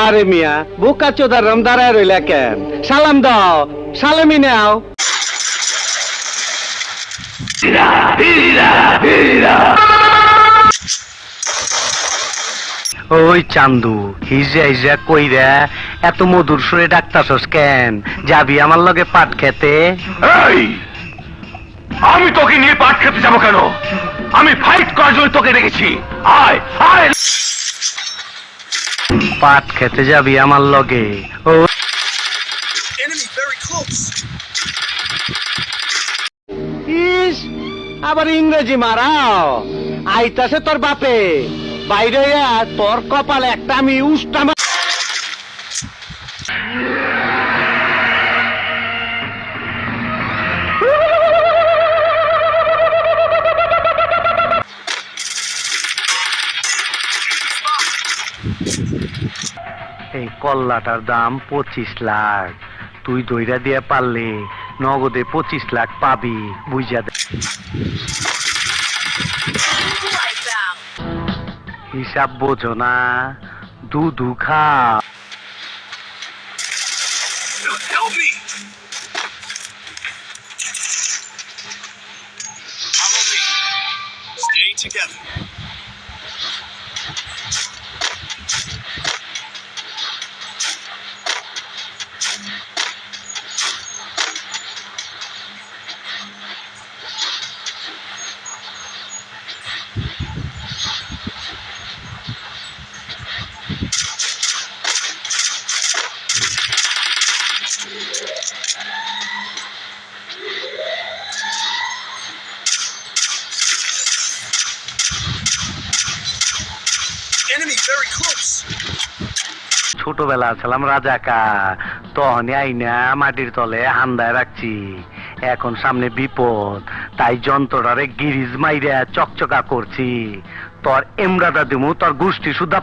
আরে মিয়া বোকা চোদার রম দাঁড়ায় রইলা কেন? সালাম দাও, সালামি নাও। ওই চান্দু, হিজা হিজা কইরা এত মধুর সুরে ডাকতাছস কেন? যাবি আমার লগে পাট খেতে? আমি তোকে নিয়ে পাট খেতে যাবো কেন? আমি ফাইট করার জন্য তোকে রেখেছি। আয় আয়, পাট খেতে যাবি আমার লগে? ও ইস, আবার ইংরেজি মারাও? আইতাছে তোর বাপে, বাইরে তোর কপালে একটা আমি উষ্টা। এই কল্লাটার দাম 25 লাখ। তুই দইরা দিয়ে পারলে নগদে 25 লাখ পাবি, বুঝা দে। হিসাব বোঝো না, দুধু খা। ছোটবেলা ছিলাম রাজাকার, তখনই আইনা মাটির তলে হান্দায় রাখছি। এখন সামনে বিপদ, তাই যন্ত্রটারে গিরিজ মাইরা চকচকা করছি। তোর এমরাটা দিমু, তোর গোষ্ঠী সুদ্ধা